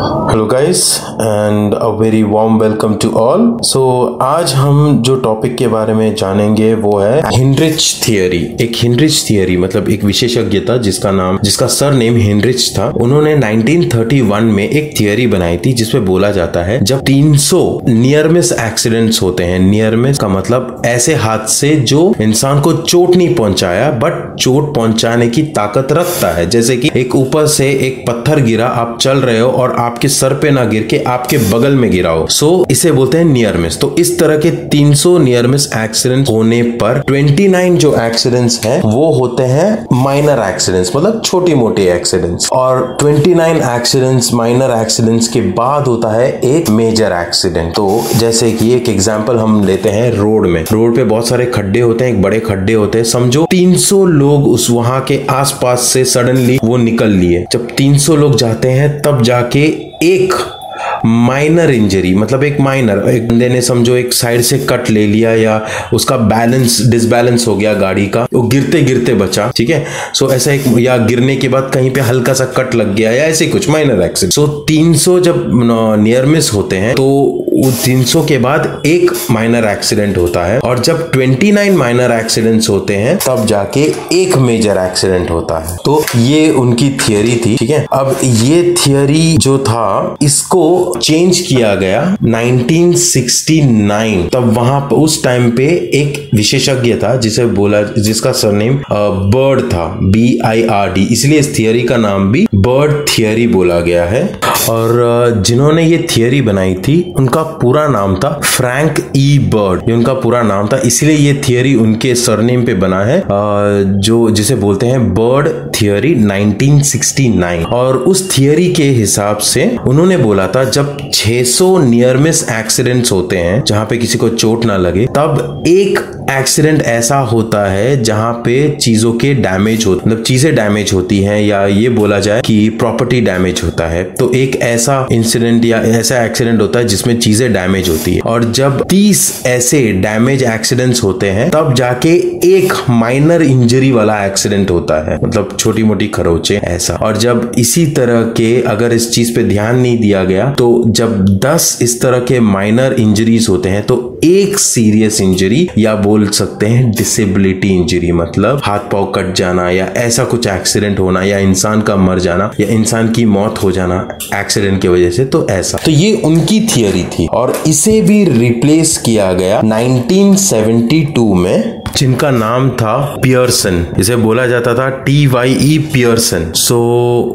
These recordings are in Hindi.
Hello guys and a very warm welcome to all. So आज हम जो टॉपिक के बारे में जानेंगे वो है हेनरिच थियरी। एक हेनरिच थियरी मतलब एक विशेषज्ञ था जिसका सर नेम हेनरिच था। उन्होंने 1931 में एक थियरी बनाई थी जिसमें बोला जाता है जब 300 नियर मिस एक्सीडेंट्स होते हैं। नियर मिस का मतलब ऐसे हादसे जो इंसान को चोट नहीं पहुंचाया बट चोट पहुंचाने की ताकत रखता है। जैसे कि एक ऊपर से एक पत्थर गिरा, आप चल रहे हो और आपके सर पे ना गिर के आपके बगल में गिरा हो, सो इसे बोलते हैं नियर मिस। तो इस तरह के 300 नियर मिस एक्सीडेंट होने पर 29 जो एक्सीडेंट्स हैं वो होते हैं माइनर एक्सीडेंट्स, मतलब छोटी मोटी एक्सीडेंट्स। और 29 एक्सीडेंट्स माइनर एक्सीडेंट्स के बाद होता है एक मेजर एक्सीडेंट। तो जैसे कि एक एग्जांपल हम लेते हैं रोड में। रोड पे बहुत सारे खड्डे होते हैं, एक बड़े खड्डे होते हैं। समझो 300 लोग उस वहां के आसपास से सडनली वो निकल लिए। जब 300 लोग जाते हैं तब जाके एक माइनर इंजरी, मतलब एक बंदे ने समझो एक साइड से कट ले लिया या उसका बैलेंस डिसबैलेंस हो गया गाड़ी का, वो गिरते गिरते बचा, ठीक है। सो ऐसा एक, या गिरने के बाद कहीं पे हल्का सा कट लग गया या ऐसे कुछ माइनर एक्सीडेंट। सो 300 जब नियर मिस होते हैं तो 300 के बाद एक माइनर एक्सीडेंट होता है, और जब 29 माइनर एक्सीडेंट्स होते हैं तब जाके एक मेजर एक्सीडेंट होता है। तो ये उनकी थियरी थी, ठीक है। अब ये थियरी जो था इसको चेंज किया गया 1969। तब वहां उस टाइम पे एक विशेषज्ञ था जिसका सरनेम बर्ड था, BIRD, इसलिए इस थियरी का नाम भी बर्ड थियरी बोला गया है। और जिन्होंने ये थियरी बनाई थी उनका पूरा नाम था फ्रैंक E. बर्ड। ये उनका पूरा नाम था, इसलिए ये थियरी उनके सरनेम पे बना है, जिसे बोलते हैं बर्ड थियरी 1969। और उस थियरी के हिसाब से उन्होंने बोला था जब 600 नियर मिस एक्सीडेंट्स होते हैं जहां पे किसी को चोट ना लगे, तब एक एक्सीडेंट ऐसा होता है जहां पे चीजों के डैमेज होते, मतलब चीजें डैमेज होती हैं, या ये बोला जाए कि प्रॉपर्टी डैमेज होता है। तो एक ऐसा इंसिडेंट या ऐसा एक्सीडेंट होता है जिसमें चीजें डैमेज होती है। और जब 30 ऐसे डैमेज एक्सीडेंट्स होते हैं तब जाके एक माइनर इंजरी वाला एक्सीडेंट होता है, मतलब छोटी मोटी खरोचे ऐसा। और जब इसी तरह के अगर इस चीज पे ध्यान नहीं दिया गया तो जब 10 इस तरह के माइनर इंजरीज होते हैं तो एक सीरियस इंजरी, या बोल सकते हैं डिसेबिलिटी इंजरी, मतलब हाथ पांव कट जाना या ऐसा कुछ एक्सीडेंट होना या इंसान का मर जाना या इंसान की मौत हो जाना एक्सीडेंट की वजह से। तो ऐसा, तो ये उनकी थियरी थी और इसे भी रिप्लेस किया गया 1972 में, जिनका नाम था पियर्सन। इसे बोला जाता था TYE पियर्सन। सो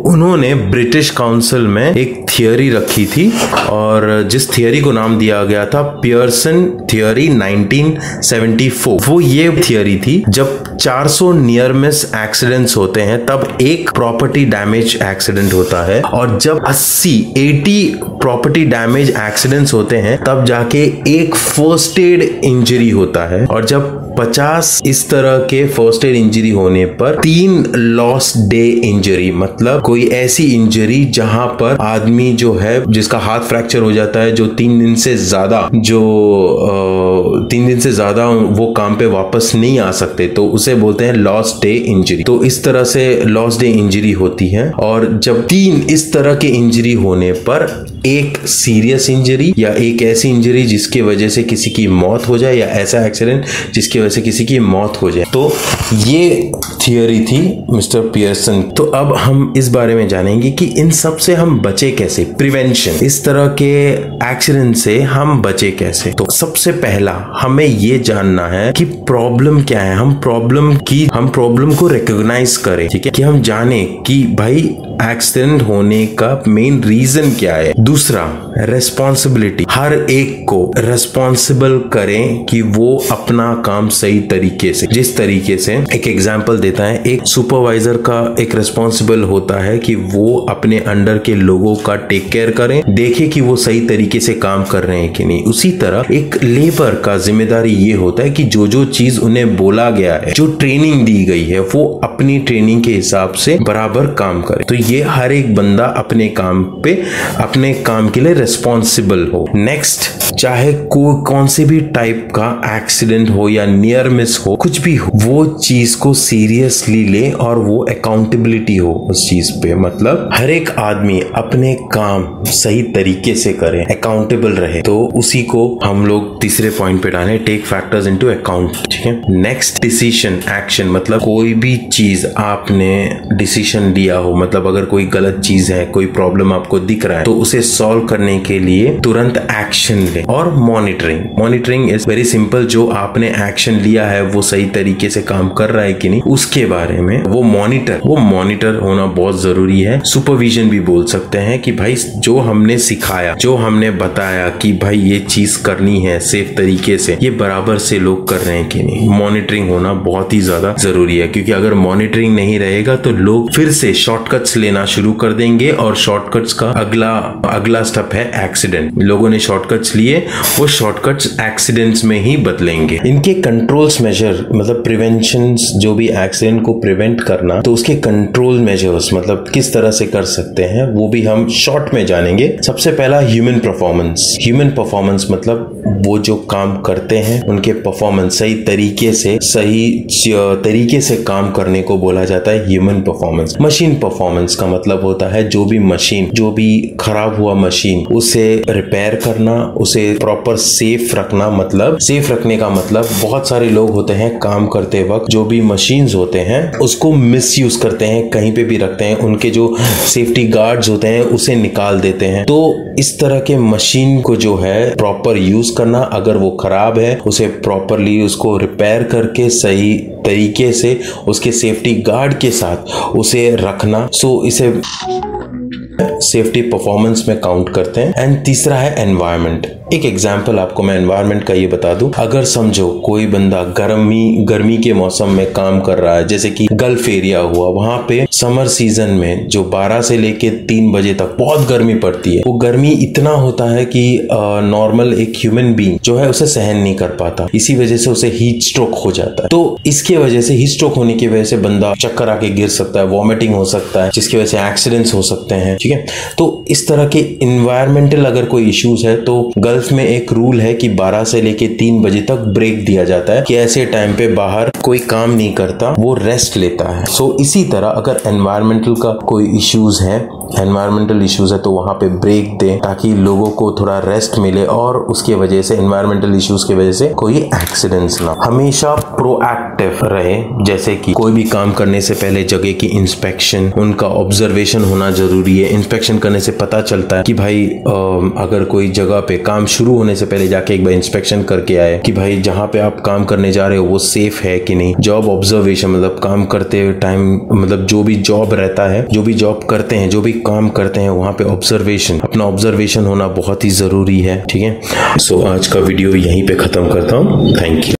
उन्होंने ब्रिटिश काउंसिल में एक थियरी रखी थी और जिस थियरी को नाम दिया गया था पियर्सन थियरी 1974। वो ये थियरी थी जब 400 नियर मिस एक्सीडेंट्स होते हैं तब एक प्रॉपर्टी डैमेज एक्सीडेंट होता है, और जब 80 प्रॉपर्टी डैमेज एक्सीडेंट्स होते हैं तब जाके एक फर्स्ट एड इंजरी होता है, और जब 50 इस तरह के फर्स्ट एड इंजरी होने पर 3 लॉस्ट डे इंजरी, मतलब कोई ऐसी इंजरी जहां पर आदमी जो है जिसका हाथ फ्रैक्चर हो जाता है, जो 3 दिन से ज्यादा वो काम पे वापस नहीं आ सकते, तो उसे बोलते हैं लॉस्ट डे इंजरी। तो इस तरह से लॉस्ट डे इंजरी होती है। और जब 3 इस तरह के इंजरी होने पर एक सीरियस इंजरी या एक ऐसी इंजरी जिसकी वजह से किसी की मौत हो जाए, या ऐसा एक्सीडेंट जिसकी वजह से किसी की मौत हो जाए, तो ये थियरी थी मिस्टर पियर्सन। तो अब हम इस बारे में जानेंगे कि इन सब से हम बचे कैसे, प्रिवेंशन, इस तरह के एक्सीडेंट से हम बचे कैसे। तो सबसे पहला हमें ये जानना है कि प्रॉब्लम क्या है। हम प्रॉब्लम को रिकॉग्नाइज करें, ठीक है, कि हम जाने कि भाई एक्सीडेंट होने का मेन रीजन क्या है। दूसरा, रेस्पॉन्सिबिलिटी, हर एक को रेस्पॉन्सिबल करें कि वो अपना काम सही तरीके से, जिस तरीके से, एक एग्जांपल देता है, एक सुपरवाइजर का एक रेस्पॉन्सिबल होता है कि वो अपने अंडर के लोगों का टेक केयर करें, देखे कि वो सही तरीके से काम कर रहे हैं कि नहीं। उसी तरह एक लेबर का जिम्मेदारी ये होता है कि जो जो चीज उन्हें बोला गया है, जो ट्रेनिंग दी गई है, वो अपनी ट्रेनिंग के हिसाब से बराबर काम करे। तो ये हर एक बंदा अपने काम पे, अपने काम के लिए रिस्पॉन्सिबल हो। नेक्स्ट, चाहे कौन से भी टाइप का एक्सीडेंट हो या नियर मिस हो, कुछ भी हो, वो चीज को सीरियसली ले और वो अकाउंटेबिलिटी हो उस चीज पे। मतलब हर एक आदमी अपने काम सही तरीके से करे, अकाउंटेबल रहे, तो उसी को हम लोग तीसरे पॉइंट पे डालें, टेक फैक्टर्स इनटू अकाउंट। ठीक है। नेक्स्ट, डिसीजन एक्शन, मतलब कोई भी चीज आपने डिसीजन लिया हो, मतलब अगर कोई गलत चीज है, कोई प्रॉब्लम आपको दिख रहा है, तो उसे सॉल्व करने के लिए तुरंत एक्शन ले। और मॉनिटरिंग इज वेरी सिंपल, जो आपने एक्शन लिया है वो सही तरीके से काम कर रहा है कि नहीं, उसके बारे में वो मॉनिटर होना बहुत जरूरी है। सुपरविजन भी बोल सकते हैं कि भाई जो हमने सिखाया, जो हमने बताया कि भाई ये चीज करनी है सेफ तरीके से, ये बराबर से लोग कर रहे हैं कि नहीं। मॉनिटरिंग होना बहुत ही ज्यादा जरूरी है, क्योंकि अगर मॉनिटरिंग नहीं रहेगा तो लोग फिर से शॉर्टकट्स लेना शुरू कर देंगे, और शॉर्टकट्स का अगला स्टेप है एक्सीडेंट। लोगों ने शॉर्टकट्स लिए, वो शॉर्टकट्स एक्सीडेंट्स में ही बदलेंगे। इनके कंट्रोल्स मेजर, मतलब प्रिवेंशन, जो भी एक्सीडेंट को प्रिवेंट करना, तो उसके कंट्रोल मेजर्स मतलब किस तरह से कर सकते हैं, वो भी हम शॉर्ट में जानेंगे। सबसे पहला, ह्यूमन परफॉर्मेंस मतलब वो जो काम करते हैं उनके परफॉर्मेंस, सही तरीके से काम करने को बोला जाता है ह्यूमन परफॉर्मेंस। मशीन परफॉर्मेंस का मतलब होता है जो भी खराब हुआ मशीन, उसे रिपेयर करना, उसे प्रॉपर सेफ रखना। मतलब सेफ रखने का मतलब, बहुत सारे लोग होते हैं काम करते वक्त जो भी मशीन्स होते हैं उसको मिसयूज करते हैं, कहीं पे भी रखते हैं, उनके जो सेफ्टी गार्ड्स होते हैं उसे निकाल देते हैं। तो इस तरह के मशीन को जो है प्रॉपर यूज करना, अगर वो खराब है उसे प्रॉपरली उसको रिपेयर करके सही तरीके से उसके सेफ्टी गार्ड के साथ उसे रखना, सो इसे सेफ्टी परफॉर्मेंस में काउंट करते हैं। एंड तीसरा है एनवायरनमेंट। एक एग्जांपल आपको मैं एनवायरनमेंट का ये बता दूं, अगर समझो कोई बंदा गर्मी के मौसम में काम कर रहा है, जैसे कि गल्फ एरिया हुआ, वहां पे समर सीजन में जो 12 से लेके 3 बजे तक बहुत गर्मी पड़ती है। वो गर्मी इतना होता है कि नॉर्मल एक ह्यूमन बीइंग जो है उसे सहन नहीं कर पाता, इसी वजह से उसे हीट स्ट्रोक हो जाता है। तो इसके वजह से, हीट स्ट्रोक होने की वजह से बंदा चक्कर आके गिर सकता है, वॉमिटिंग हो सकता है, जिसकी वजह से एक्सीडेंट्स हो सकते हैं। ठीक है। तो इस तरह के इन्वायरमेंटल अगर कोई इश्यूज है, तो गल्फ में एक रूल है कि 12 से लेके 3 बजे तक ब्रेक दिया जाता है, कि ऐसे टाइम पे बाहर कोई काम नहीं करता, वो रेस्ट लेता है। सो इसी तरह अगर एनवायरमेंटल का कोई इश्यूज है, तो वहां पे ब्रेक दें, ताकि लोगों को थोड़ा रेस्ट मिले और उसके वजह से, एनवायरमेंटल इश्यूज की वजह से कोई एक्सीडेंट्स ना। हमेशा प्रोएक्टिव रहे, जैसे कि कोई भी काम करने से पहले जगह की इंस्पेक्शन, उनका ऑब्जर्वेशन होना जरूरी है। इंस्पेक्शन करने से पता चलता है कि भाई अगर कोई जगह पे काम शुरू होने से पहले जाके एक बार इंस्पेक्शन करके आए कि भाई जहां पे आप काम करने जा रहे हो वो सेफ है कि नहीं। जॉब ऑब्जर्वेशन, मतलब काम करते टाइम, मतलब जो भी जॉब रहता है, जो भी जॉब करते हैं, जो भी काम करते हैं, वहां पे अपना ऑब्जर्वेशन होना बहुत ही जरूरी है। ठीक है। सो आज का वीडियो यहीं पे खत्म करता हूँ। Thank you.